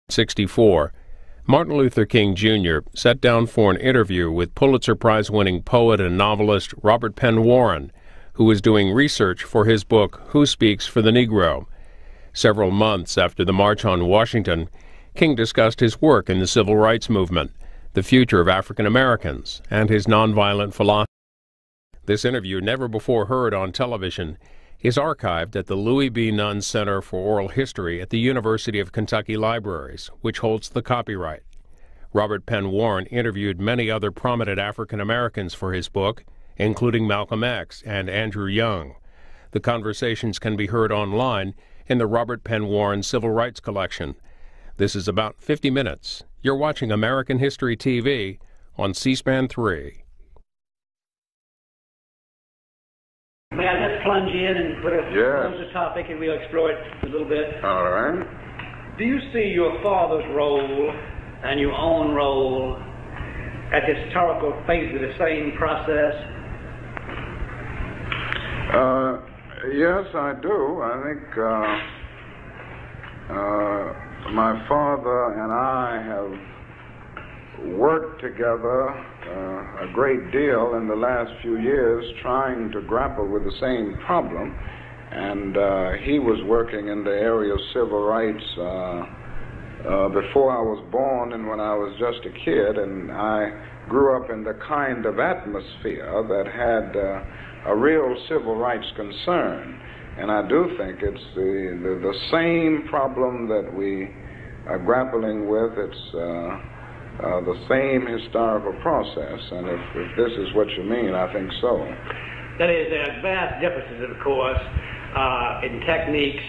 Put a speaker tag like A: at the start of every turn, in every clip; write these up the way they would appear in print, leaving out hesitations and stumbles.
A: 1964, Martin Luther King Jr. sat down for an interview with Pulitzer Prize-winning poet and novelist Robert Penn Warren, who was doing research for his book, Who Speaks for the Negro? Several months after the March on Washington, King discussed his work in the Civil Rights Movement, the future of African Americans, and his nonviolent philosophy. This interview, never before heard on television, is archived at the Louis B. Nunn Center for Oral History at the University of Kentucky Libraries, which holds the copyright. Robert Penn Warren interviewed many other prominent African Americans for his book, including Malcolm X and Andrew Young. The conversations can be heard online in the Robert Penn Warren Civil Rights Collection. This is about 50 minutes. You're watching American History TV on C-SPAN 3.
B: May I just plunge in and put a topic and we'll explore it a little bit?
C: All right.
B: Do you see your father's role and your own role at historical phase of the same process?
C: Yes, I do. I think my father and I have worked together a great deal in the last few years trying to grapple with the same problem, and he was working in the area of civil rights before I was born and when I was just a kid, and I grew up in the kind of atmosphere that had a real civil rights concern. And I do think it's the same problem that we are grappling with. It's the same historical process, and if this is what you mean, I think so.
B: That is, there are vast differences, of course, in techniques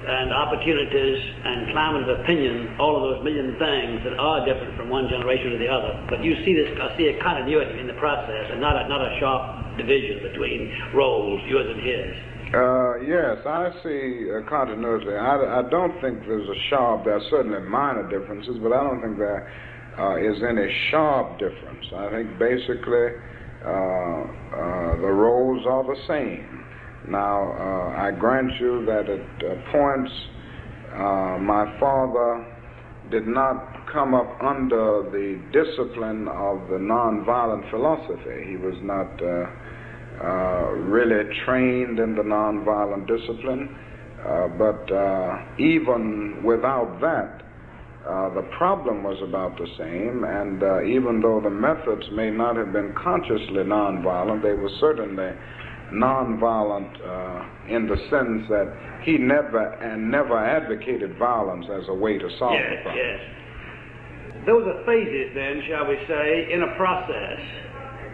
B: and opportunities and climate of opinion, all of those million things that are different from one generation to the other. But you see this, I see a continuity in the process, and not a sharp division between roles, yours and his.
C: Yes, I see a continuity. I don't think there's a sharp, there are certainly minor differences, but I don't think there is any sharp difference. I think basically the roles are the same. Now, I grant you that at points my father did not come up under the discipline of the nonviolent philosophy. He was not really trained in the nonviolent discipline, but even without that, the problem was about the same, and even though the methods may not have been consciously nonviolent, they were certainly nonviolent in the sense that he never advocated violence as a way to solve the problem.
B: Yes. Those are phases, then, shall we say, in a process.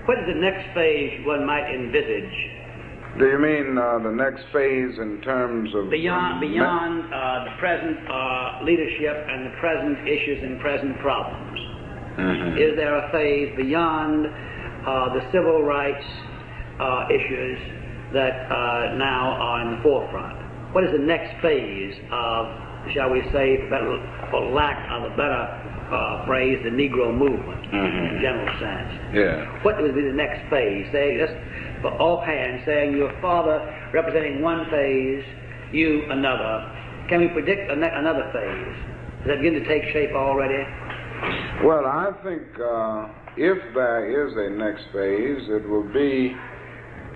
B: What is the next phase one might envisage?
C: Do you mean the next phase in terms of...
B: Beyond the present leadership and the present issues and present problems. Mm-hmm. Is there a phase beyond the civil rights issues that now are in the forefront? What is the next phase of, shall we say, for lack of a better phrase, the Negro movement, in a general sense?
C: Yeah.
B: What would be the next phase? Say, just for offhand, saying your father representing one phase, you another. Can we predict another phase? Does that begin to take shape already?
C: Well, I think if there is a next phase, it will be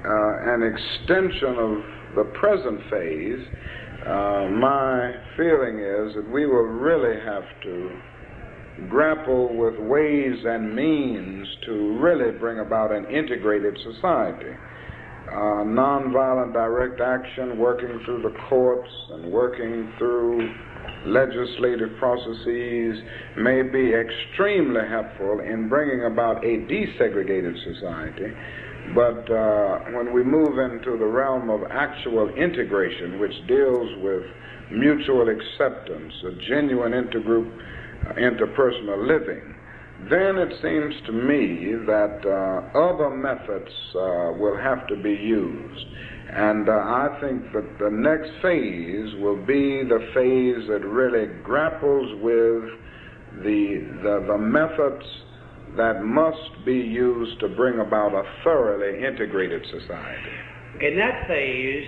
C: an extension of the present phase. My feeling is that we will really have to grapple with ways and means to really bring about an integrated society. Nonviolent direct action, working through the courts and working through legislative processes may be extremely helpful in bringing about a desegregated society. But when we move into the realm of actual integration, which deals with mutual acceptance, a genuine interpersonal living, then it seems to me that other methods will have to be used. And I think that the next phase will be the phase that really grapples with the methods that must be used to bring about a thoroughly integrated society.
B: In that phase,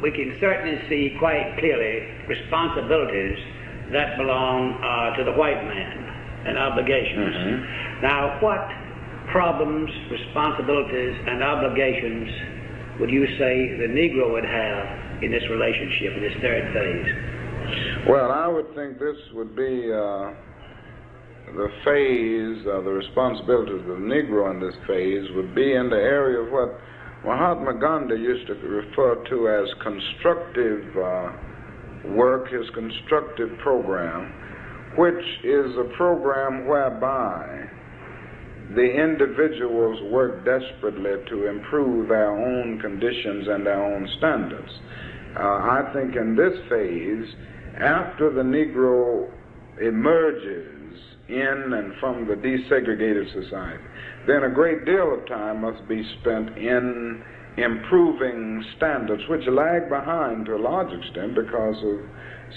B: we can certainly see quite clearly responsibilities that belong to the white man and obligations.
C: Mm-hmm.
B: Now, what problems, responsibilities, and obligations would you say the Negro would have in this relationship, in this third phase?
C: Well, I would think this would be the phase, the responsibilities of the Negro in this phase would be in the area of what Mahatma Gandhi used to refer to as constructive work, his constructive program, which is a program whereby the individuals work desperately to improve their own conditions and their own standards. I think in this phase, after the Negro emerges in and from the desegregated society, then a great deal of time must be spent in improving standards, which lag behind to a large extent because of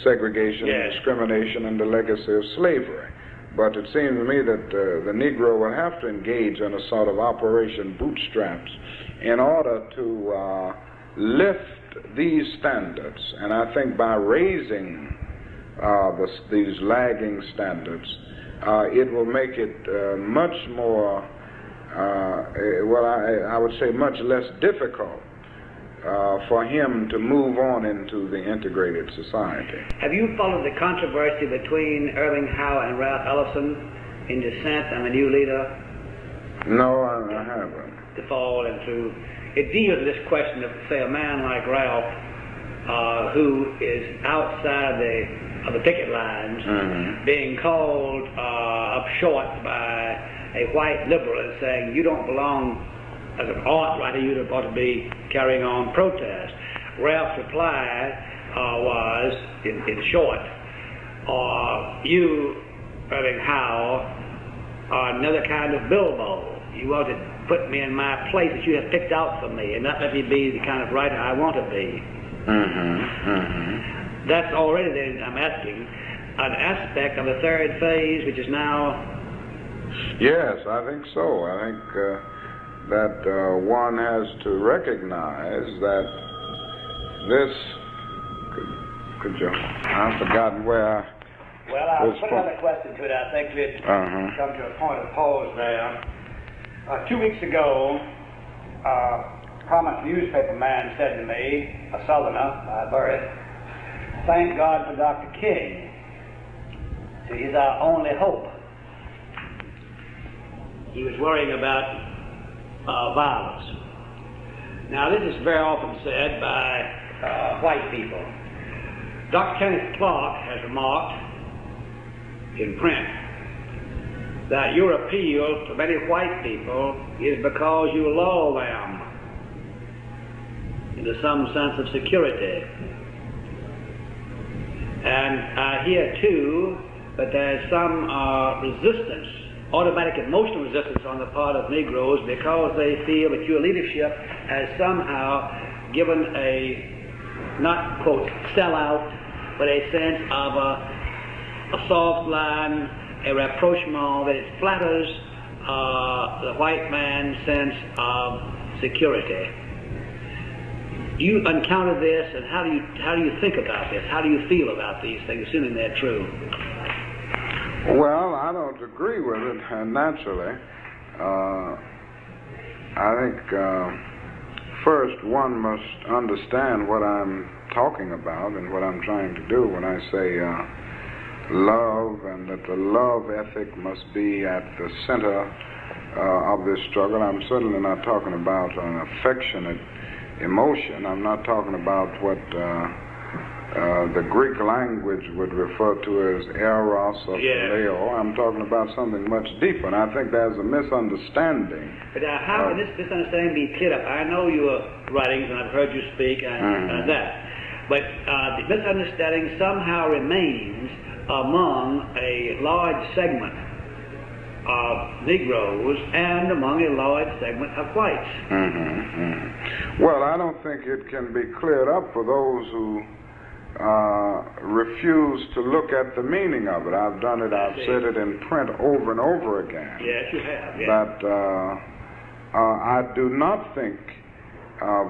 C: segregation and discrimination and the legacy of slavery. But it seems to me that the Negro will have to engage in a sort of Operation Bootstraps in order to lift these standards. And I think by raising these lagging standards, it will make it much more, I would say much less difficult for him to move on into the integrated society.
B: Have you followed the controversy between Irving Howe and Ralph Ellison in Dissent and the New Leader?
C: No, I haven't.
B: To fall into it deals with this question of, say, a man like Ralph, who is outside of the picket lines,
C: mm-hmm.
B: being called up short by a white liberal and saying, you don't belong as an art writer, you ought to be carrying on protest. Ralph's reply was, in short, you, Irving Howe, are another kind of Bilbo. You ought to put me in my place that you have picked out for me and not let me be the kind of writer I want to be.
C: Mm-hmm. Mm-hmm.
B: That's already, then, I'm asking, an aspect of the third phase, which is now...
C: Yes, I think so. I think that one has to recognize that this... Could you... I've forgotten where...
B: Well, I'll put another question to it. I think we've come to a point of pause there. 2 weeks ago, a prominent newspaper man said to me, a Southerner by birth, thank God for Dr. King. So he's our only hope. He was worrying about violence. Now, this is very often said by white people. Dr. Kenneth Clark has remarked in print that your appeal to many white people is because you lull them into some sense of security. And I hear, too, that there's some resistance, automatic emotional resistance on the part of Negroes because they feel that your leadership has somehow given a, not, quote, sellout, but a sense of a soft line, a rapprochement that it flatters the white man's sense of security. You encounter this, and how do you think about this? How do you feel about these things, assuming they're true?
C: Well, I don't agree with it, naturally. I think first one must understand what I'm talking about and what I'm trying to do when I say love, and that the love ethic must be at the center of this struggle. I'm certainly not talking about an affectionate emotion. I'm not talking about what the Greek language would refer to as eros or phileo. I'm talking about something much deeper, and I think there's a misunderstanding.
B: But how can this misunderstanding be cleared up? I know your writings, and I've heard you speak, and that. But the misunderstanding somehow remains among a large segment of Negroes and among a large segment of whites.
C: Well, I don't think it can be cleared up for those who refuse to look at the meaning of it. I've done it, I've said it in print over and over again.
B: Yes, you have. Yes.
C: That I do not think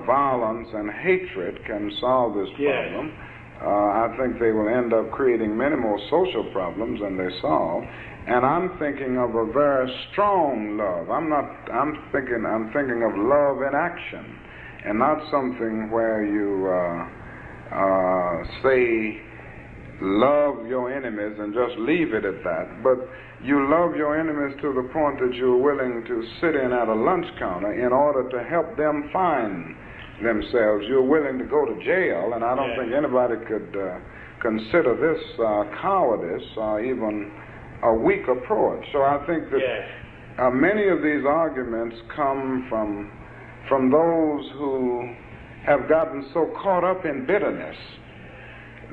C: violence and hatred can solve this problem. I think they will end up creating many more social problems than they solve. And I'm thinking of a very strong love. I'm thinking of love in action, and not something where you say love your enemies and just leave it at that. But you love your enemies to the point that you're willing to sit in at a lunch counter in order to help them find themselves. You're willing to go to jail, and I don't think anybody could consider this cowardice or even a weak approach. So I think that many of these arguments come from those who have gotten so caught up in bitterness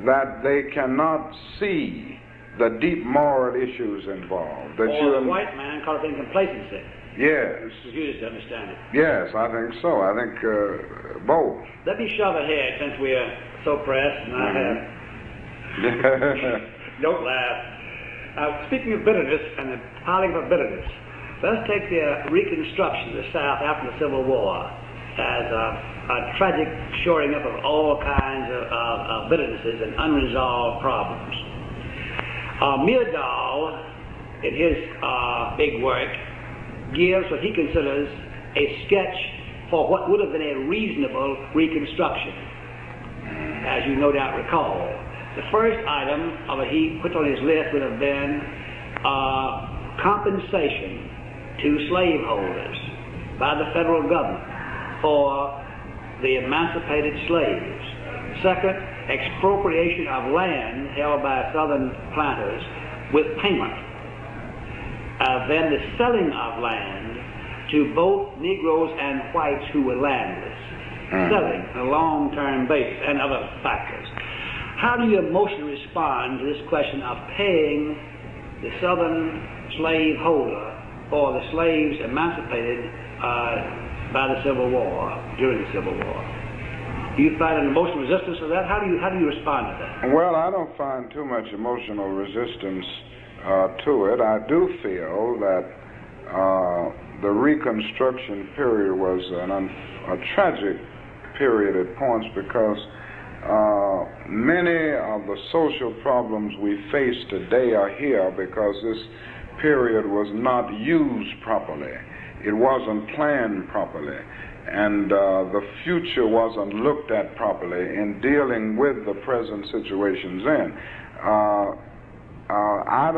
C: that they cannot see the deep moral issues involved. That
B: or the white man caught up in complacency.
C: Yes.
B: Refused to understand it.
C: Yes, I think so. I think both.
B: Let me shove ahead since we are so pressed, and I have. Don't laugh. Speaking of bitterness and the piling of bitterness, let's take the reconstruction of the South after the Civil War as a tragic shoring up of all kinds of bitternesses and unresolved problems. Myrdal, in his big work, gives what he considers a sketch for what would have been a reasonable reconstruction, as you no doubt recall. The first item he put on his list would have been compensation to slaveholders by the federal government for the emancipated slaves. Second, expropriation of land held by southern planters with payment. Then the selling of land to both Negroes and whites who were landless. Selling on a long-term basis, and other factors. How do you emotionally respond to this question of paying the southern slave holder for the slaves emancipated by the Civil War, during the Civil War? Do you find an emotional resistance to that? How do you respond to that?
C: Well, I don't find too much emotional resistance to it. I do feel that the Reconstruction period was a tragic period at points because many of the social problems we face today are here because this period was not used properly. It wasn't planned properly, and the future wasn't looked at properly in dealing with the present situations in. I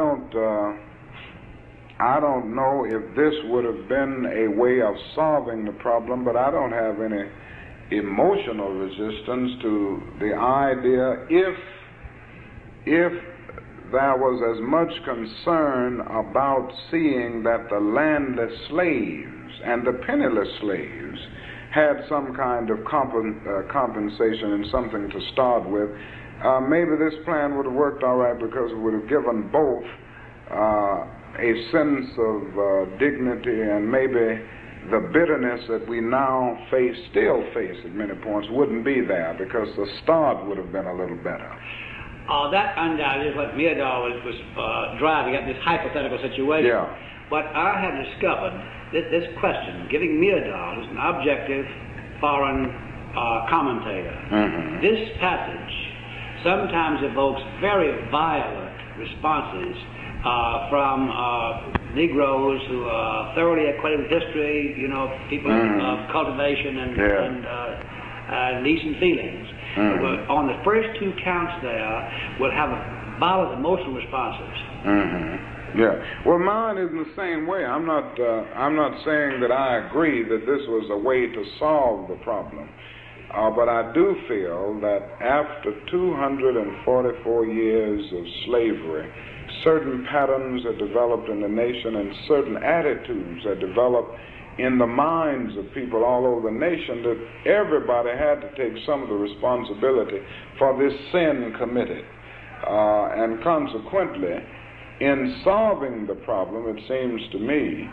C: don't know if this would have been a way of solving the problem, but I don't have any emotional resistance to the idea if there was as much concern about seeing that the landless slaves and the penniless slaves had some kind of compensation and something to start with. Maybe this plan would have worked all right because it would have given both a sense of dignity, and maybe the bitterness that we now still face at many points, wouldn't be there because the start would have been a little better.
B: That undoubtedly is what Myrdal was driving at, this hypothetical situation.
C: Yeah.
B: But I have discovered this question, giving Myrdal, who's an objective foreign commentator, this passage sometimes evokes very violent responses from Negroes who are thoroughly acquainted with history, people of cultivation and decent feelings. On the first two counts there, will have violent emotional responses.
C: Yeah. Well, mine is in the same way. I'm not saying that I agree that this was a way to solve the problem. But I do feel that after 244 years of slavery, certain patterns are developed in the nation and certain attitudes are developed in the minds of people all over the nation, that everybody had to take some of the responsibility for this sin committed. And consequently, in solving the problem, it seems to me,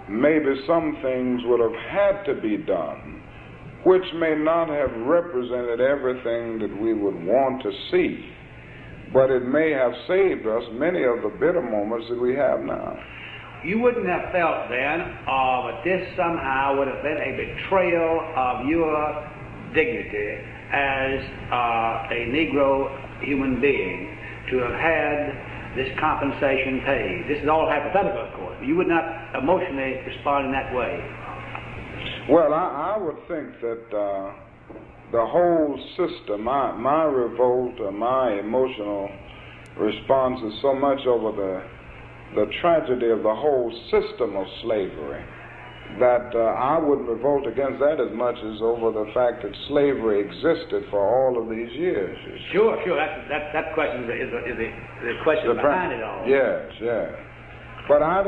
C: maybe some things would have had to be done which may not have represented everything that we would want to see, but it may have saved us many of the bitter moments that we have now.
B: you wouldn't have felt then that this somehow would have been a betrayal of your dignity as a Negro human being to have had this compensation paid. This is all hypothetical, of course. You would not emotionally respond in that way.
C: Well, I would think that the whole system, my revolt, or my emotional response is so much over the tragedy of the whole system of slavery that I wouldn't revolt against that as much as over the fact that slavery existed for all of these years.
B: Sure. That question is the question behind it all.
C: Yes. But I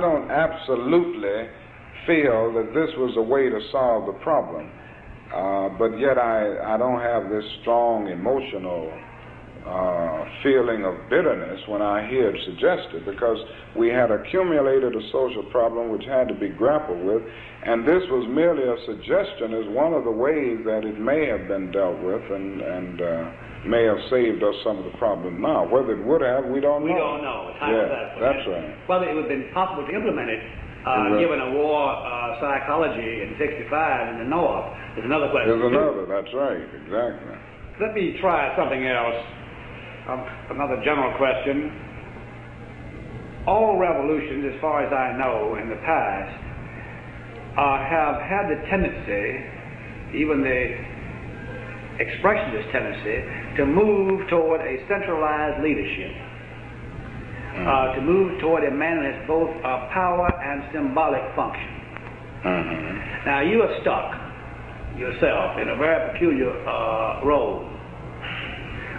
C: don't absolutely feel that this was a way to solve the problem. But yet I don't have this strong emotional feeling of bitterness when I hear it suggested, because we had accumulated a social problem which had to be grappled with, and this was merely a suggestion as one of the ways that it may have been dealt with and may have saved us some of the problem now. Whether it would have, we don't know.
B: We don't know. It's hypothetical.
C: That's right.
B: Whether it would have been possible to implement it given a war psychology in '65 in the North is another question.
C: That's right, exactly.
B: Let me try something else. Another general question. All revolutions, as far as I know, in the past, have had the tendency, even the expression of this tendency, to move toward a centralized leadership, to move toward a man that has both power and symbolic function. Now, you are stuck yourself in a very peculiar role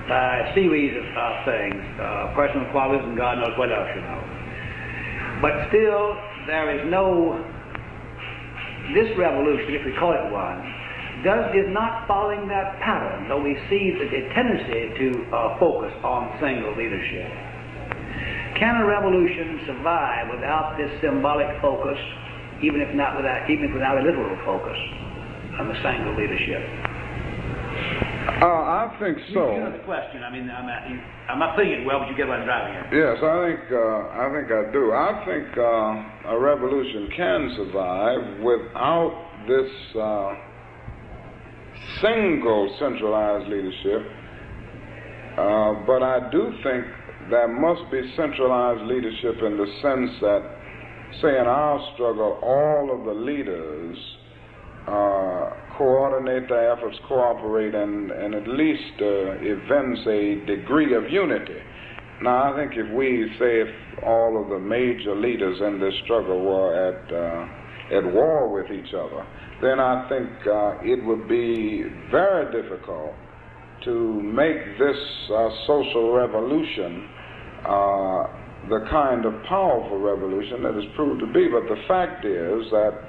B: by a series of things, personal qualities and God knows what else, you know. But still, there is this revolution, if we call it one, is not following that pattern, though we see the tendency to focus on single leadership. Can a revolution survive without this symbolic focus, even if without a literal focus on the single leadership?
C: I think so.
B: You know the question. I mean, I'm not thinking it well, but you get what I'm driving at.
C: Yes, I think I do. I think a revolution can survive without this single centralized leadership. But I do think there must be centralized leadership in the sense that, say, in our struggle, all of the leaders coordinate their efforts, cooperate, and at least evince a degree of unity. Now, I think if all of the major leaders in this struggle were at war with each other, then I think it would be very difficult to make this social revolution the kind of powerful revolution that it's proved to be. But the fact is that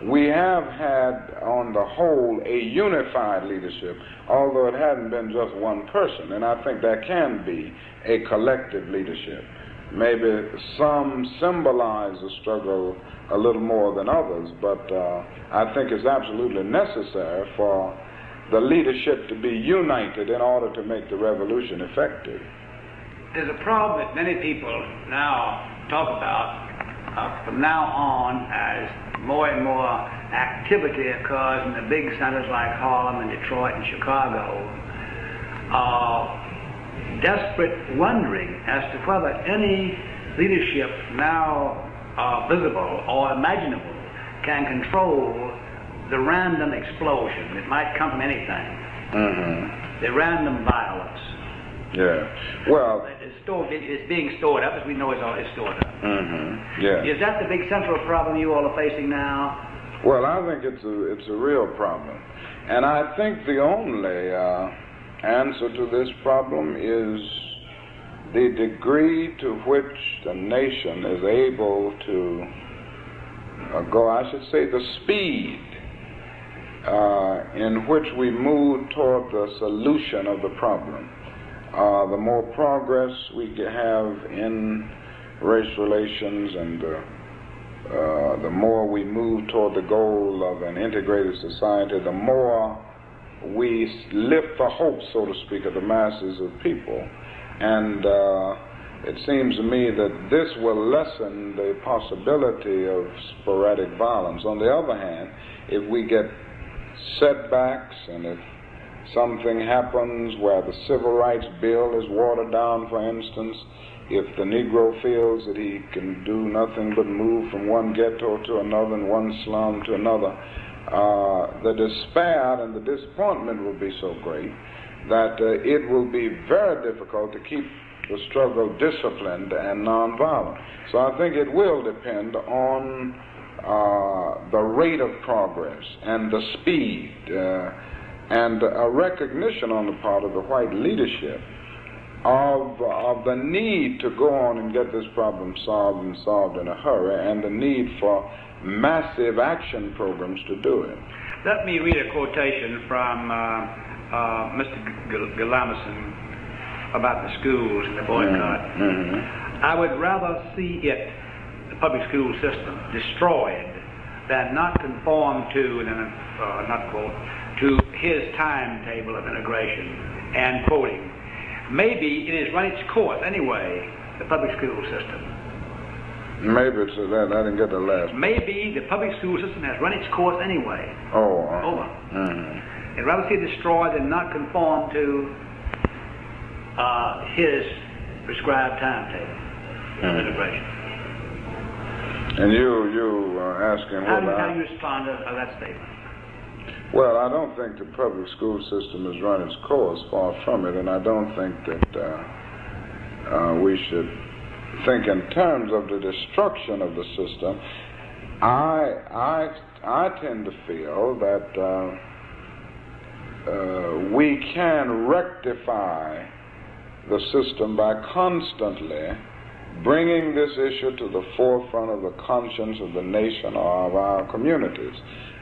C: we have had, on the whole, a unified leadership, although it hadn't been just one person. And I think there can be a collective leadership. Maybe some symbolize the struggle a little more than others, but I think it's absolutely necessary for the leadership to be united in order to make the revolution effective.
B: There's a problem that many people now talk about from now on as more and more activity occurs in the big centers like Harlem and Detroit and Chicago. Desperate wondering as to whether any leadership now visible or imaginable can control the random explosion. It might come from anything. The random violence.
C: Yeah. Well,
B: it's being stored up, as we know it's stored up.
C: Yeah.
B: Is that the big central problem you all are facing now?
C: Well, I think it's a real problem, and I think the only answer to this problem is the degree to which the nation is able to the speed in which we move toward the solution of the problem. The more progress we have in race relations and the more we move toward the goal of an integrated society, the more we lift the hope, so to speak, of the masses of people. And it seems to me that this will lessen the possibility of sporadic violence. On the other hand, if we get setbacks and if something happens where the Civil Rights Bill is watered down, for instance, if the Negro feels that he can do nothing but move from one ghetto to another and one slum to another, the despair and the disappointment will be so great that it will be very difficult to keep the struggle disciplined and nonviolent. So I think it will depend on the rate of progress and the speed and a recognition on the part of the white leadership of the need to go on and get this problem solved and solved in a hurry, and the need for massive action programs to do it.
D: Let me read a quotation from Mr. Galamison about the schools and the boycott.
C: Mm-hmm.
D: I would rather see it, the public school system, destroyed than not conform to, and not quote, to his timetable of integration, and quoting, maybe it has run its course anyway, the public school system.
C: Maybe it's that. I didn't get the last.
D: Maybe the public school system has run its course anyway.
C: Oh.
D: Over.
C: Mm-hmm.
D: I'd rather see it destroyed than not conform to his prescribed timetable of integration.
C: And you asking
D: How
C: what
D: do you respond to that statement?
C: Well, I don't think the public school system has run its course, far from it, and I don't think that we should think in terms of the destruction of the system. I tend to feel that we can rectify the system by constantly bringing this issue to the forefront of the conscience of the nation or of our communities.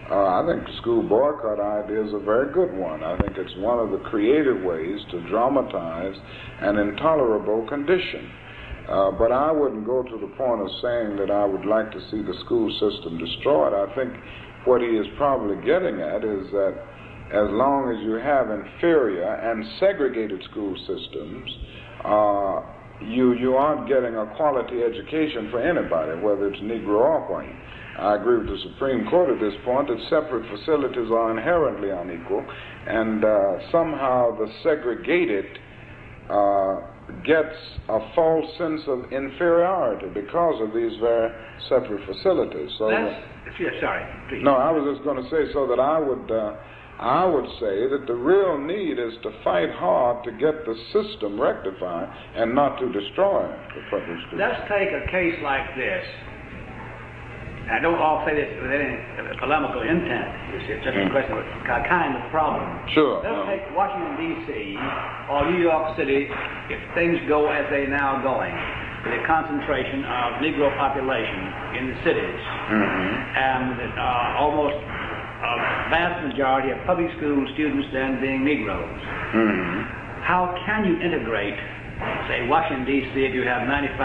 C: I think the school boycott idea is a very good one. I think it's one of the creative ways to dramatize an intolerable condition. But I wouldn't go to the point of saying that I would like to see the school system destroyed. I think what he is probably getting at is that as long as you have inferior and segregated school systems, you aren't getting a quality education for anybody, whether it's Negro or white. I agree with the Supreme Court at this point that separate facilities are inherently unequal, and somehow the segregated gets a false sense of inferiority because of these very separate facilities. So
D: sorry, please.
C: No, I was just going to say so that I would say that the real need is to fight hard to get the system rectified and not to destroy the public schools.
D: Let's take a case like this. I don't all say this with any polemical intent. It's just a question of a kind of problem.
C: Sure.
D: Let's take Washington, D.C. or New York City, if things go as they're now going, with a concentration of Negro population in the cities, and almost a vast majority of public school students then being Negroes. How can you integrate, say, Washington, D.C., if you have 95%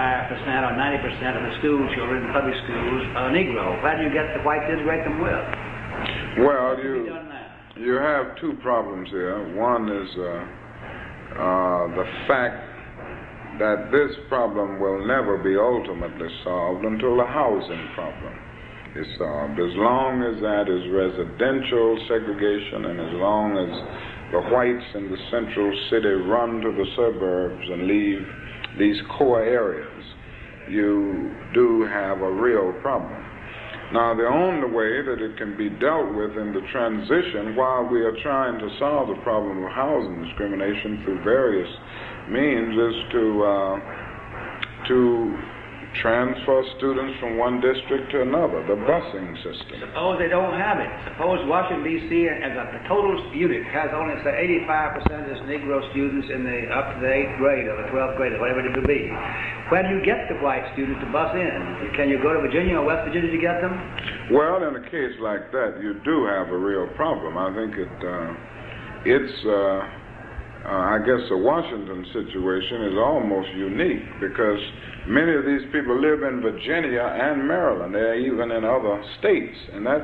D: or 90% of the school children in public schools are Negro? How do you get the whites to integrate them with?
C: Well, you have two problems here. One is the fact that this problem will never be ultimately solved until the housing problem is solved. As long as that is residential segregation, and as long as the whites in the central city run to the suburbs and leave these core areas, you do have a real problem. Now, the only way that it can be dealt with in the transition, while we are trying to solve the problem of housing discrimination through various means, is to transfer students from one district to another, the busing system.
D: Suppose they don't have it. Suppose Washington, D.C. as a total unit has only, say, 85% of its Negro students in the up to the 8th grade or the 12th grade or whatever it would be. Where do you get the white students to bus in? Can you go to Virginia or West Virginia to get them?
C: Well, in a case like that, you do have a real problem. I think I guess the Washington situation is almost unique because many of these people live in Virginia and Maryland. They're even in other states, and that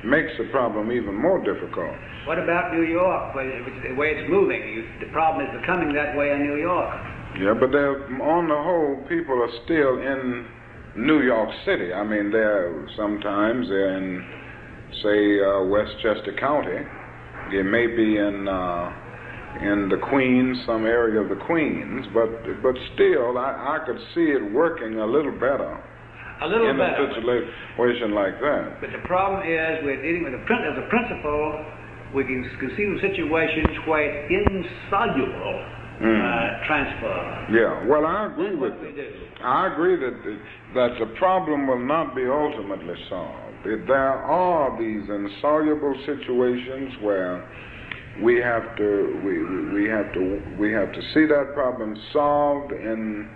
C: makes the problem even more difficult.
D: What about New York, the way it's moving? The problem is becoming that way in New York.
C: Yeah, but on the whole, people are still in New York City. I mean, sometimes they're in, say, Westchester County. They may be in the Queens, some area of the Queens, but still, I could see it working a little better.
D: A little better.
C: In a situation like that.
D: But the problem is, we're dealing with as a principle, we can conceive of situations where it's insoluble transfer.
C: Yeah, well, I agree with you. I agree that the problem will not be ultimately solved. There are these insoluble situations where we have to see that problem solved in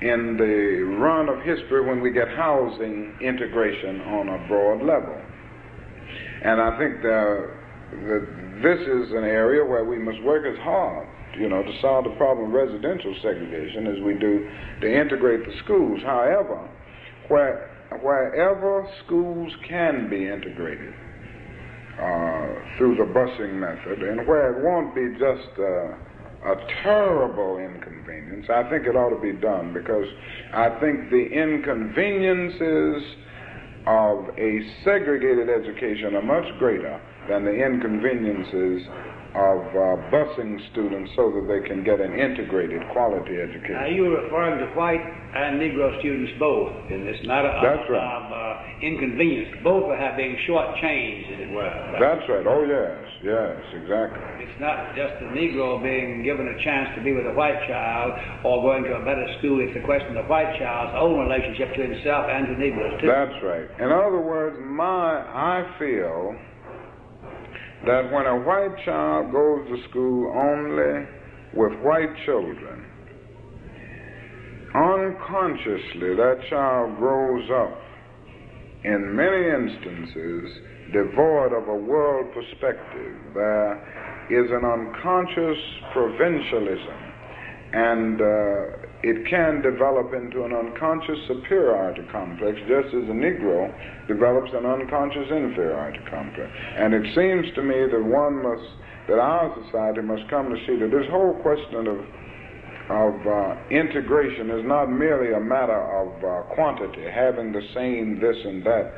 C: the run of history when we get housing integration on a broad level. And I think that this is an area where we must work as hard, to solve the problem of residential segregation as we do to integrate the schools. However, wherever schools can be integrated through the busing method, and where it won't be just a terrible inconvenience, I think it ought to be done, because I think the inconveniences of a segregated education are much greater than the inconveniences of busing students so that they can get an integrated quality education.
D: Now, you were referring to white and Negro students both in this matter of inconvenience. Both are being shortchanged, as it were.
C: That's right. Oh, yes, exactly.
D: It's not just the Negro being given a chance to be with a white child or going to a better school. It's a question of the white child's own relationship to himself and to Negroes, too.
C: That's right. In other words, I feel that when a white child goes to school only with white children, unconsciously that child grows up, in many instances, devoid of a world perspective. There is an unconscious provincialism, and it can develop into an unconscious superiority complex, just as a Negro develops an unconscious inferiority complex. And it seems to me that our society must come to see that this whole question of integration is not merely a matter of quantity, having the same this and that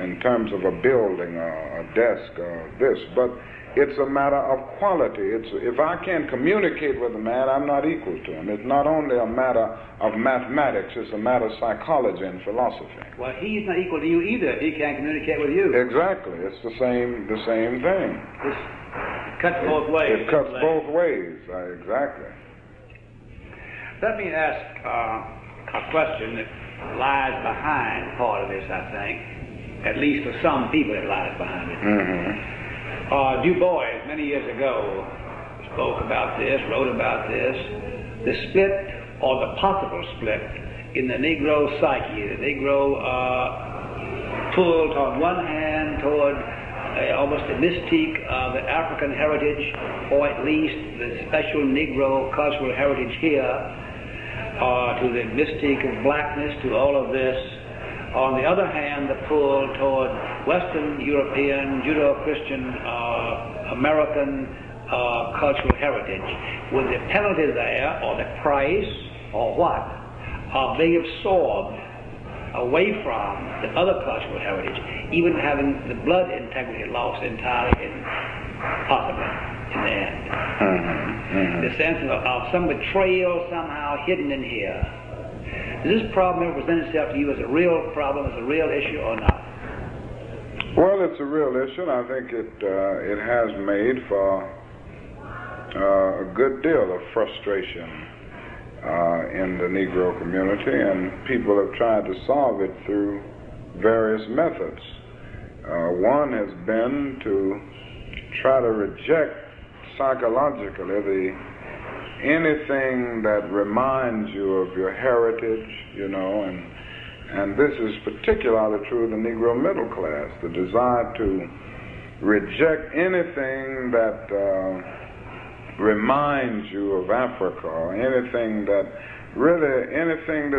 C: in terms of a building, a desk, this, but it's a matter of quality. If I can't communicate with a man, I'm not equal to him. It's not only a matter of mathematics, it's a matter of psychology and philosophy.
D: Well, he's not equal to you either if he can't communicate with you.
C: Exactly. It's the same thing.
D: It cuts both ways.
C: It cuts both ways. Exactly.
D: Let me ask a question that lies behind part of this, I think. At least for some people it lies behind it.
C: Mm-hmm.
D: Du Bois, many years ago, spoke about this, wrote about this, the split, or the possible split, in the Negro psyche. The Negro pulled on one hand toward almost the mystique of the African heritage, or at least the special Negro cultural heritage here, to the mystique of blackness, to all of this. On the other hand, the pull toward Western European, Judeo-Christian, American cultural heritage, with the penalty there, or the price, or what, of being absorbed away from the other cultural heritage, even having the blood integrity lost entirely, possibly, in the end. The sense of some betrayal somehow hidden in here. Does this problem ever present itself to you as a real problem, as a real issue, or not?
C: Well, it's a real issue, and I think it has made for a good deal of frustration in the Negro community, and people have tried to solve it through various methods. One has been to try to reject psychologically anything that reminds you of your heritage, and this is particularly true of the Negro middle class, the desire to reject anything that reminds you of Africa, or anything that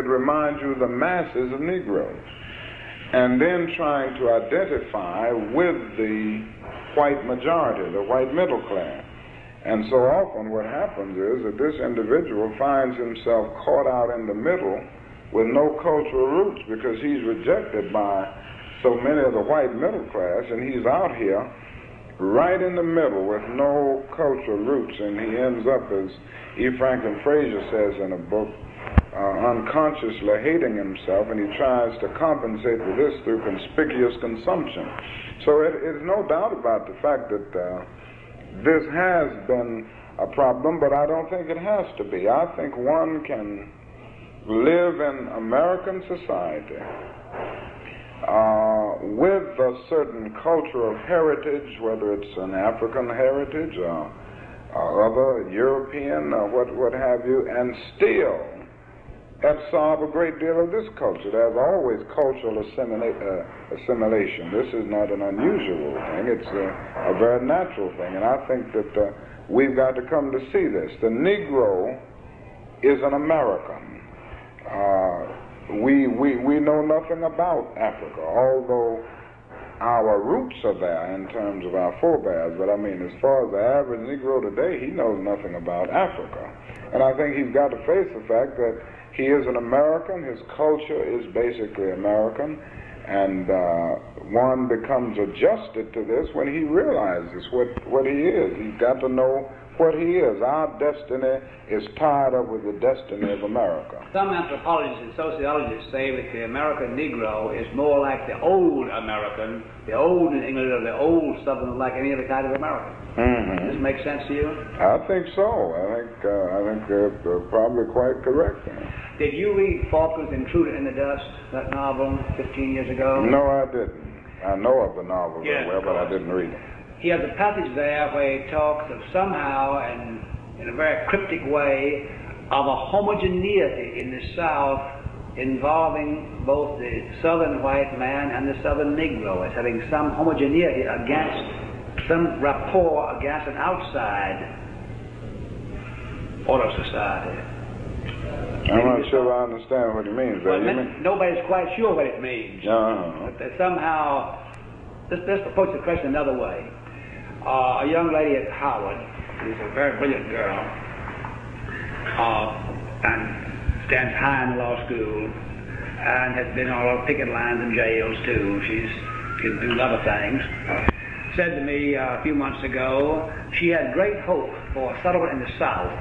C: reminds you of the masses of Negroes, and then trying to identify with the white majority, the white middle class. And so often what happens is that this individual finds himself caught out in the middle with no cultural roots because he's rejected by so many of the white middle class, and he's out here right in the middle with no cultural roots, and he ends up, as E. Franklin Frazier says in a book, unconsciously hating himself, and he tries to compensate for this through conspicuous consumption. So it is no doubt about the fact that this has been a problem, but I don't think it has to be. I think one can live in American society with a certain cultural heritage, whether it's an African heritage or other European or what have you, and still absorb a great deal of this culture. There's always cultural assimilation. This is not an unusual thing. It's a very natural thing, and I think that we've got to come to see this. The Negro is an American. We know nothing about Africa, although our roots are there in terms of our forebears. But I mean, as far as the average Negro today, he knows nothing about Africa. And I think he's got to face the fact that he is an American, his culture is basically American, and one becomes adjusted to this when he realizes what he is. He's got to know what he is. Our destiny is tied up with the destiny of America.
D: Some anthropologists and sociologists say that the American Negro is more like the old American, the old New England, or the old Southern, like any other kind of American.
C: Mm-hmm.
D: Does this make sense to you?
C: I think so. I think they're probably quite correct.
D: Did you read Faulkner's Intruder in the Dust, that novel, 15 years ago?
C: No, I didn't. I know of the novel very well, but I didn't read it.
D: He has a passage there where he talks of somehow, and in a very cryptic way, of a homogeneity in the South involving both the Southern white man and the Southern Negro, as having some homogeneity against, some rapport against an outside order of society.
C: I'm not sure I understand what he means.
D: Well, nobody's quite sure what it means. But that somehow, let's approach the question another way. A young lady at Howard, who's a very brilliant girl, and stands high in the law school, and has been on all picket lines and jails too. She can do other things. Said to me a few months ago, she had great hope for a settlement in the South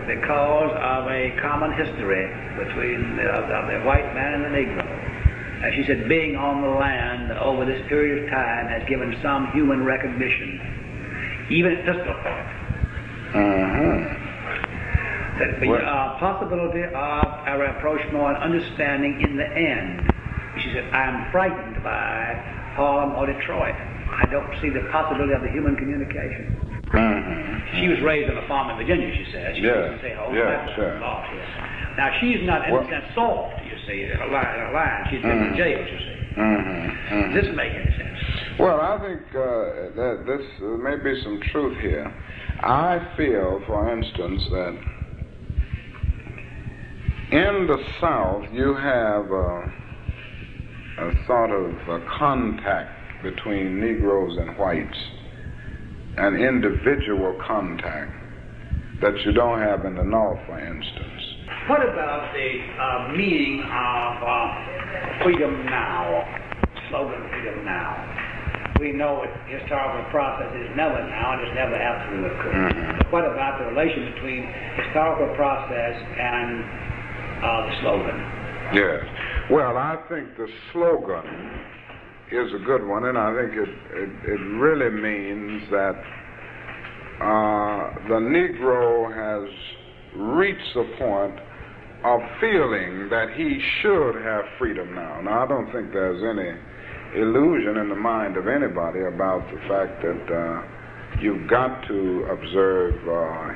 D: because of a common history between the white man and the Negro. As she said, being on the land over this period of time has given some human recognition, even at pistol point. The possibility of a rapprochement and understanding in the end. She said, I'm frightened by Harlem or Detroit. I don't see the possibility of the human communication. She was raised on a farm in Virginia, she says. She doesn't say, sure. Now, she's not, in a sense, soft, you see, in a line. She's been in jail, you see. Does this make any sense?
C: Well, I think that this may be some truth here. I feel, for instance, that in the South, you have a sort of contact between Negroes and whites, an individual contact that you don't have in the North, for instance.
D: What about the meaning of freedom now, slogan freedom now? We know that historical process is never now, and it's never absolute, of course. What about the relation between historical process and the slogan?
C: Yes. Well, I think the slogan is a good one, and I think it really means that the Negro has reached a point of feeling that he should have freedom now. Now, I don't think there's any illusion in the mind of anybody about the fact that you've got to observe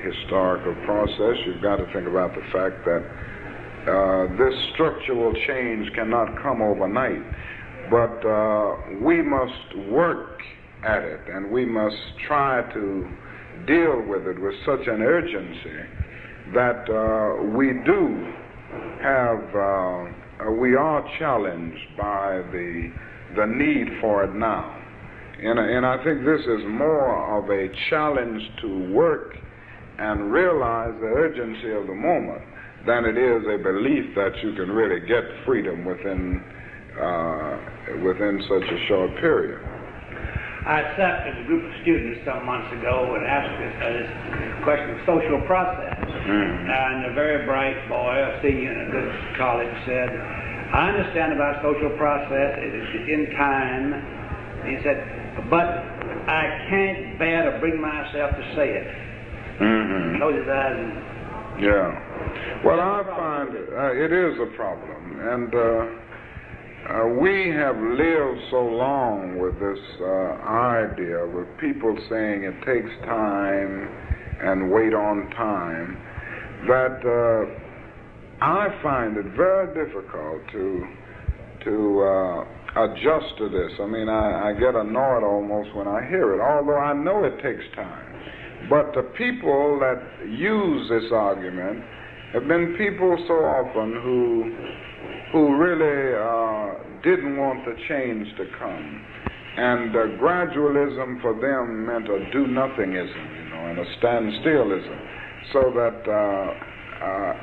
C: historical process. You've got to think about the fact that this structural change cannot come overnight. But we must work at it, and we must try to deal with it with such an urgency that we are challenged by the need for it now. And I think this is more of a challenge to work and realize the urgency of the moment than it is a belief that you can really get freedom within such a short period.
D: I sat with a group of students some months ago and asked this question of social process. And a very bright boy, a senior in a good college, said, I understand about social process, it's in time. And he said, but I can't bear to bring myself to say it. Close his eyes and...
C: Yeah. Well, I find it is a problem. And we have lived so long with this idea, with people saying it takes time and wait on time, that I find it very difficult to adjust to this. I mean, I get annoyed almost when I hear it, although I know it takes time. But the people that use this argument have been people so often who really didn't want the change to come. And gradualism for them meant a do-nothingism, and a stand-stillism. So that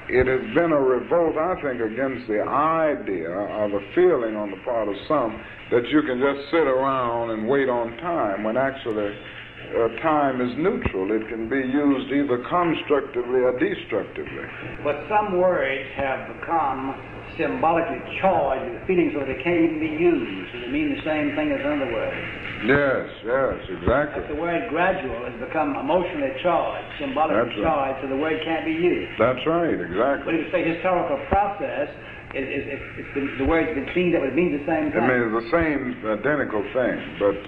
C: it has been a revolt, I think, against the idea of a feeling on the part of some that you can just sit around and wait on time, when actually time is neutral. It can be used either constructively or destructively.
D: But some words have become symbolically charged with feelings so they can't even be used. They mean the same thing as other words.
C: Yes, exactly.
D: Like the word gradual has become emotionally charged, symbolically charged, so the word can't be used.
C: That's right, exactly.
D: But if you say historical process, the word's been seen that would mean the same thing.
C: It means the same identical thing, but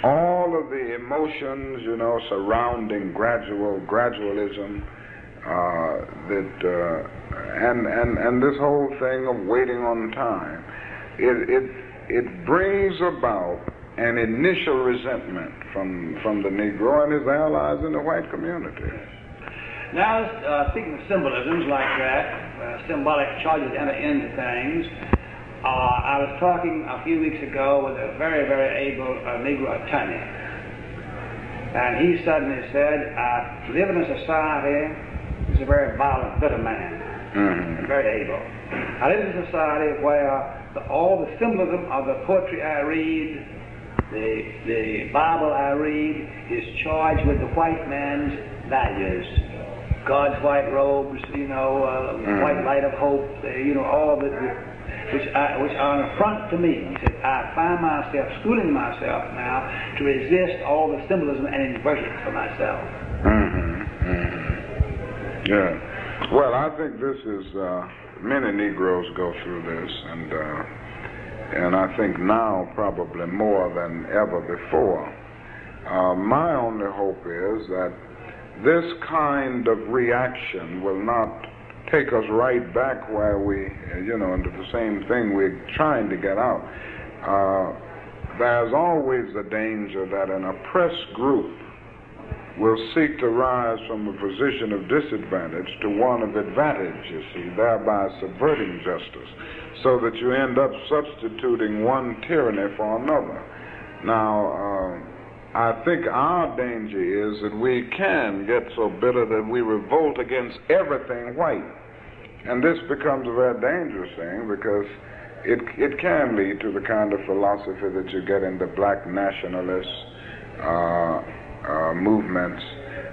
C: all of the emotions, surrounding gradualism, and this whole thing of waiting on time, it brings about an initial resentment from the Negro and his allies in the white community.
D: Now, speaking of symbolisms like that, symbolic charges enter into things. I was talking a few weeks ago with a very, very able Negro attorney, and he suddenly said, I live in a society, he's a very violent, bitter man, very able. I live in a society where all the symbolism of the poetry I read, the Bible I read, is charged with the white man's values. God's white robes, white light of hope, all of it, which are an affront to me. He said, I find myself schooling myself now to resist all the symbolism and invert it for myself.
C: Yeah. Well, I think this is, many Negroes go through this, and I think now probably more than ever before. My only hope is that this kind of reaction will not take us right back where we, into the same thing we're trying to get out. There's always the danger that an oppressed group will seek to rise from a position of disadvantage to one of advantage, you see, thereby subverting justice, so that you end up substituting one tyranny for another. Now, I think our danger is that we can get so bitter that we revolt against everything white. And this becomes a very dangerous thing, because it can lead to the kind of philosophy that you get in the black nationalist movements,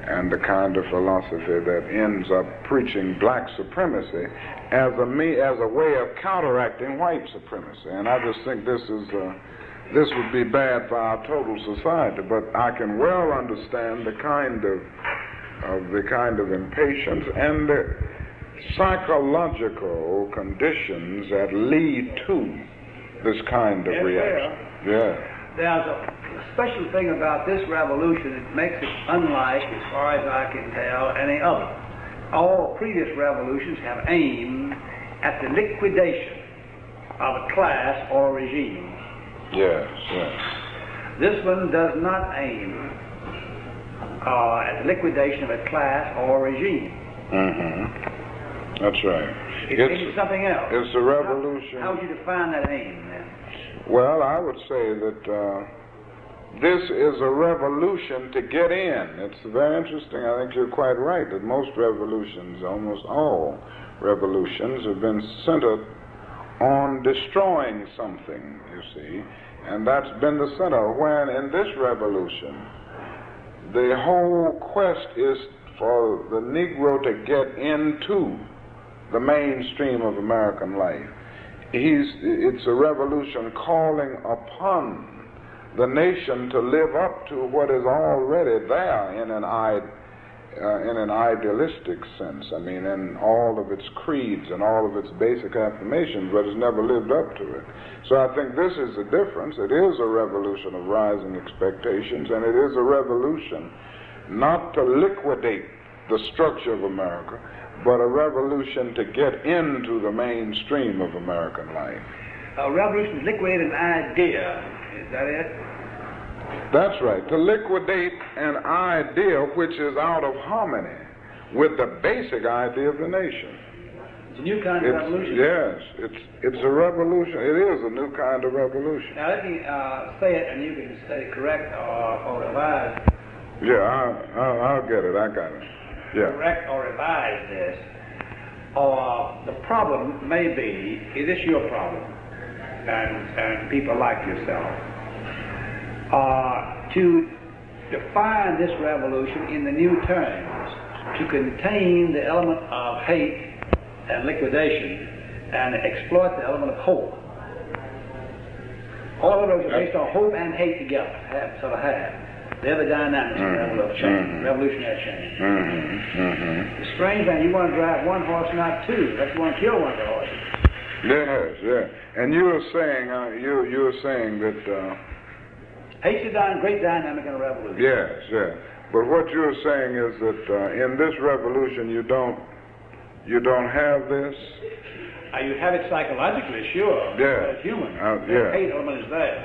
C: and the kind of philosophy that ends up preaching black supremacy as a way of counteracting white supremacy. And I just think this would be bad for our total society. But I can well understand the kind of impatience and the psychological conditions that lead to this kind of reaction. Yeah.
D: There's a special thing about this revolution that makes it unlike, as far as I can tell, any other. All previous revolutions have aimed at the liquidation of a class or regime.
C: Yes.
D: This one does not aim at the liquidation of a class or regime.
C: That's right.
D: It's something else.
C: It's a revolution.
D: How would you define that aim, then?
C: Well, I would say that this is a revolution to get in. It's very interesting. I think you're quite right that most revolutions, almost all revolutions, have been centered on destroying something, you see, and that's been the center. When in this revolution, the whole quest is for the Negro to get into the mainstream of American life. It's a revolution calling upon the nation to live up to what is already there in an idealistic sense. I mean, in all of its creeds and all of its basic affirmations, but it's never lived up to it. So I think this is the difference. It is a revolution of rising expectations, and it is a revolution not to liquidate the structure of America, but a revolution to get into the mainstream of American life.
D: A revolution to liquidate an idea, is that it?
C: That's right, to liquidate an idea which is out of harmony with the basic idea of the nation.
D: It's a new kind of revolution?
C: Yes, it's a revolution. It is a new kind of revolution.
D: Now let me say it, and you can say correct or revise.
C: Yeah, I'll get it. I got it. Yeah.
D: Correct or revise this. The problem may be, is this your problem, and people like yourself, to define this revolution in the new terms, to contain the element of hate and liquidation and exploit the element of hope. All of those are based on hope and hate together, They're the dynamics of revolutionary change. The strange thing, you want to drive one horse, not two. That's you want to kill one of the horses.
C: Yes, yeah. And you were saying, that
D: hate's a great dynamic in a revolution.
C: Yes, yeah. But what you're saying is that in this revolution you don't have this.
D: You have it psychologically, sure.
C: Yeah.
D: As human.
C: Yeah.
D: The hate element is there.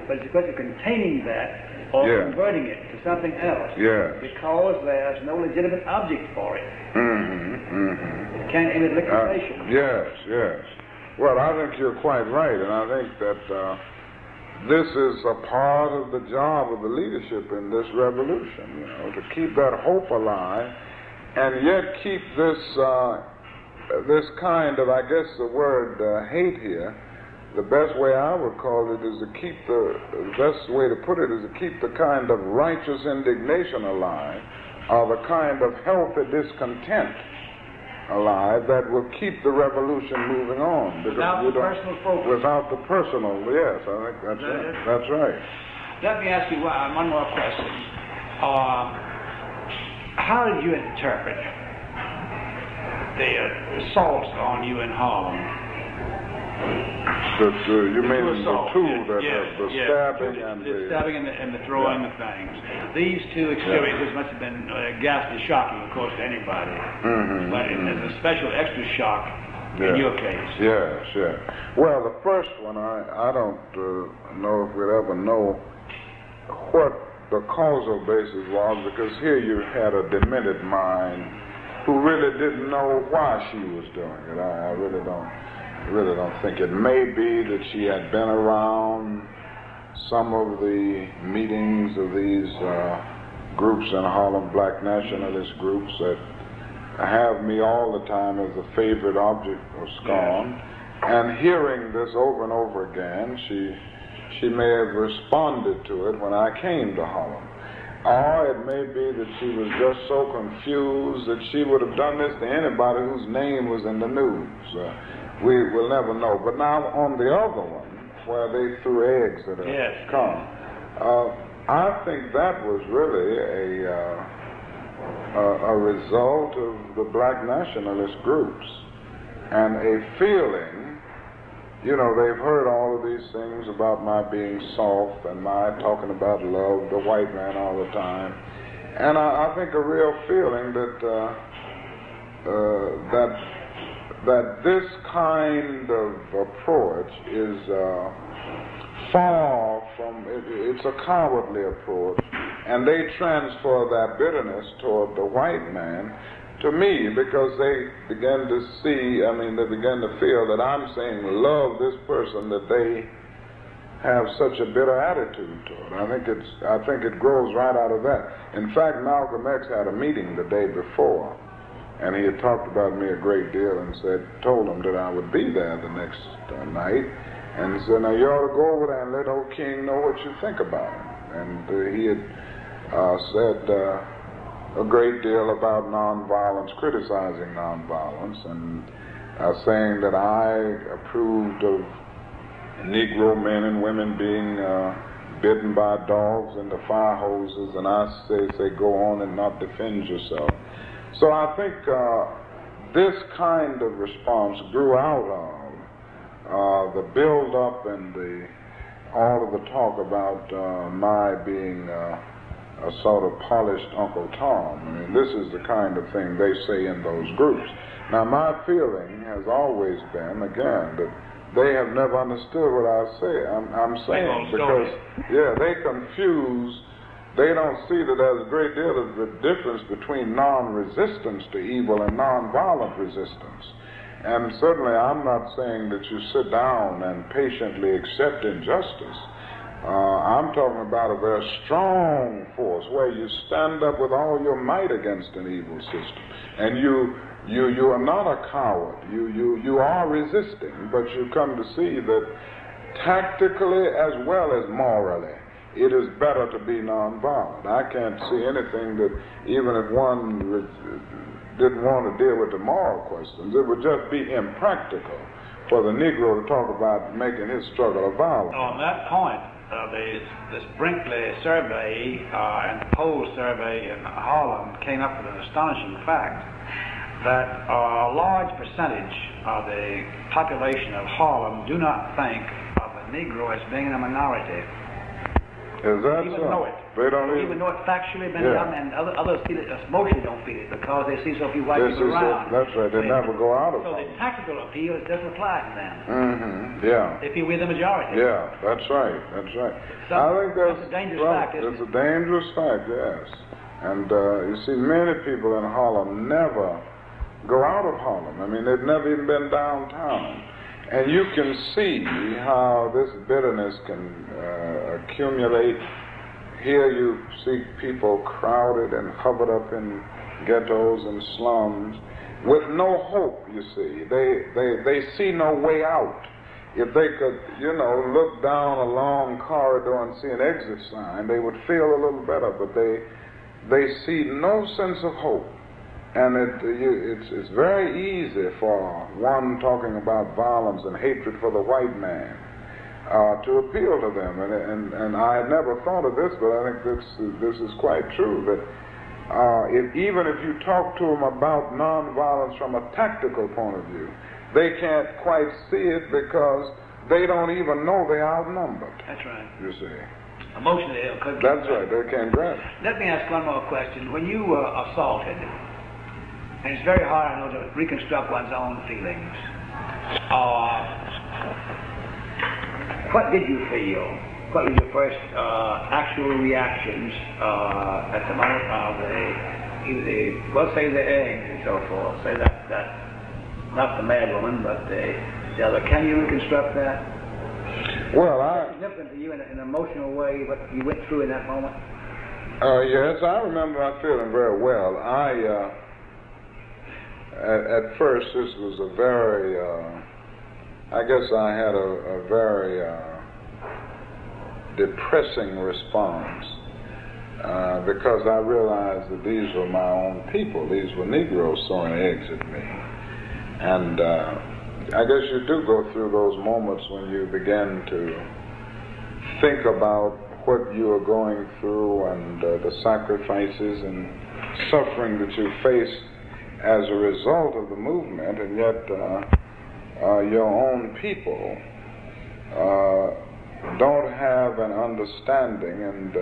D: But it's a question of containing that or converting it to something else.
C: Yes.
D: Because there's no legitimate object for it. It can't end in liquidation.
C: Yes, yes. Well, I think you're quite right, and I think that this is a part of the job of the leadership in this revolution, to keep that hope alive, and yet keep this kind of, I guess the word hate here, the best way I would call it is to keep the best way to put it is to keep the kind of righteous indignation alive, or the kind of healthy discontent alive that will keep the revolution moving on.
D: Without the personal focus.
C: Without the personal, yes, I think that's right. That's right.
D: Let me ask you one more question. How did you interpret the assaults on you in Harlem?
C: You mean the two, the stabbing and
D: the stabbing and the throwing of things. These two experiences must have been ghastly shocking, of course, to anybody. But there's a special extra shock in your case.
C: Yes, yes. Well, the first one, I don't know if we'd ever know what the causal basis was, because here you had a demented mind who really didn't know why she was doing it. I really don't think. It may be that she had been around some of the meetings of these groups in Harlem, black nationalist groups, that have me all the time as a favorite object of scorn. And hearing this over and over again, she may have responded to it when I came to Harlem. Or it may be that she was just so confused that she would have done this to anybody whose name was in the news. We will never know. But now on the other one, where they threw eggs at her car, I think that was really a result of the black nationalist groups and a feeling, they've heard all of these things about my being soft and my talking about love, the white man all the time. And I think a real feeling that this kind of approach is far from, it's a cowardly approach, and they transfer that bitterness toward the white man to me, because they began to see, they began to feel that I'm saying love this person that they have such a bitter attitude to it. I think it grows right out of that. In fact, Malcolm X had a meeting the day before, and he had talked about me a great deal and told him that I would be there the next night, and said, now you ought to go over there and let old King know what you think about him. And he had said a great deal about nonviolence, criticizing nonviolence, and saying that I approved of Negro men and women being bitten by dogs and the fire hoses, and I say go on and not defend yourself. So I think this kind of response grew out of the build-up and all of the talk about my being a sort of polished Uncle Tom. I mean, this is the kind of thing they say in those groups. Now, my feeling has always been, again, that they have never understood what I say. I'm saying because, they confuse. They don't see that there's a great deal of the difference between non-resistance to evil and non-violent resistance. And certainly I'm not saying that you sit down and patiently accept injustice. I'm talking about a very strong force where you stand up with all your might against an evil system. And you are not a coward. You are resisting, but you come to see that tactically as well as morally, it is better to be nonviolent. I can't see anything that, even if one didn't want to deal with the moral questions, it would just be impractical for the Negro to talk about making his struggle a violence.
D: On that point, this Brinkley survey and the poll survey in Harlem came up with an astonishing fact that a large percentage of the population of Harlem do not think of the Negro as being a minority.
C: Is that
D: even
C: so?
D: Know it.
C: They don't
D: even know it factually, and others feel it, mostly don't feel it because they see so few white people around.
C: That's right. They never go out of it.
D: So the tactical appeal doesn't apply to them.
C: Mm-hmm. Yeah.
D: They feel we're the majority.
C: Yeah, that's right. That's right. I think
D: that's a dangerous fact.
C: It's a dangerous fact, yes. And you see, many people in Harlem never go out of Harlem. I mean, they've never even been downtown. And you can see how this bitterness can accumulate. Here you see people crowded and huddled up in ghettos and slums with no hope, you see. They see no way out. If they could, look down a long corridor and see an exit sign, they would feel a little better, but they see no sense of hope. And it's very easy for one talking about violence and hatred for the white man to appeal to them. And I had never thought of this, but I think this is quite true, that even if you talk to them about nonviolence from a tactical point of view, they can't quite see it because they don't even know they're outnumbered.
D: That's right.
C: You see.
D: Emotionally, they couldn't.
C: That's right. They can't grasp.
D: Let me ask one more question. When you were assaulted, and it's very hard, I know, to reconstruct one's own feelings. What did you feel? What was your first actual reactions at the moment of say the eggs and so forth? Say that not the mad woman, but the other. Can you reconstruct that?
C: Well,
D: Is it different to you in an emotional way, what you went through in that moment?
C: Yes, I remember I feeling very well. At first, this was a very, I guess I had a very depressing response because I realized that these were my own people. These were Negroes throwing eggs at me. And I guess you do go through those moments when you begin to think about what you are going through and the sacrifices and suffering that you face as a result of the movement, and yet your own people don't have an understanding and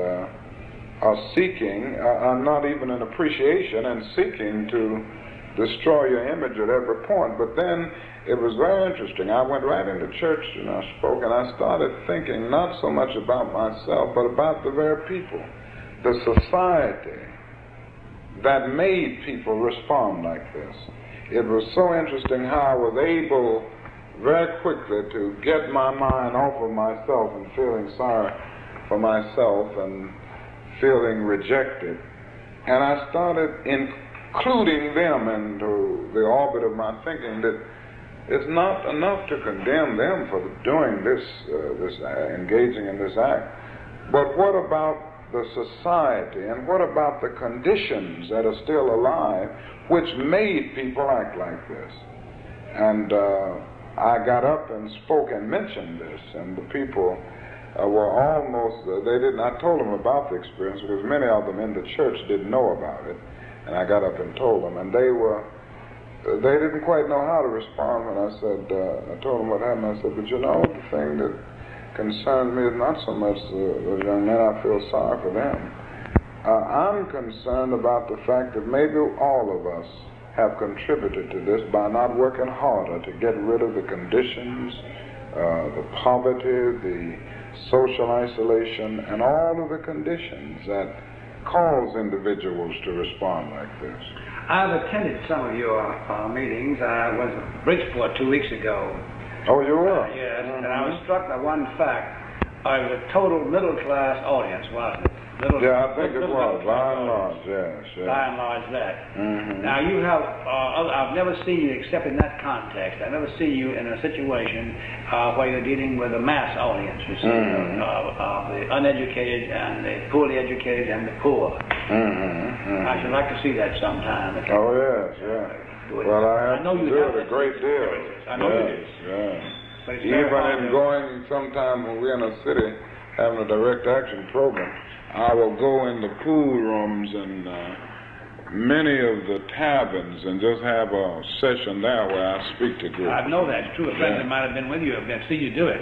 C: are seeking, not even an appreciation, and seeking to destroy your image at every point. But then it was very interesting. I went right into church and I spoke, and I started thinking not so much about myself, but about the very people, the society that made people respond like this. It was so interesting how I was able very quickly to get my mind off of myself and feeling sorry for myself and feeling rejected. And I started including them into the orbit of my thinking that it's not enough to condemn them for doing this, engaging in this act, but what about the society, and what about the conditions that are still alive which made people act like this? And I got up and spoke and mentioned this, and the people were almost, I told them about the experience because many of them in the church didn't know about it, and I got up and told them, and they didn't quite know how to respond when I said, I told them what happened. I said, but you know, the thing that concerns me is not so much the young men. I feel sorry for them. I'm concerned about the fact that maybe all of us have contributed to this by not working harder to get rid of the conditions, the poverty, the social isolation, and all of the conditions that cause individuals to respond like this.
D: I've attended some of your meetings. I was in Bridgeport 2 weeks ago.
C: Oh, you were?
D: Yes, and I was struck by one fact. It was a total middle-class audience, wasn't it?
C: Yeah, I think it was. By and large, yes.
D: By and large, that.
C: Mm-hmm.
D: Now, you have, I've never seen you except in that context. I've never seen you in a situation where you're dealing with a mass audience, you see, the uneducated and the poorly educated and the poor. I should like to see that sometime.
C: Oh, yes, yeah. Well, I have to do it a great deal.
D: I know you do.
C: Yeah. Even in going sometime when we're in a city having a direct action program, I will go in the pool rooms and many of the taverns and just have a session there where I speak to groups.
D: I know that's true. A friend of mine have been with you. I've seen you do it.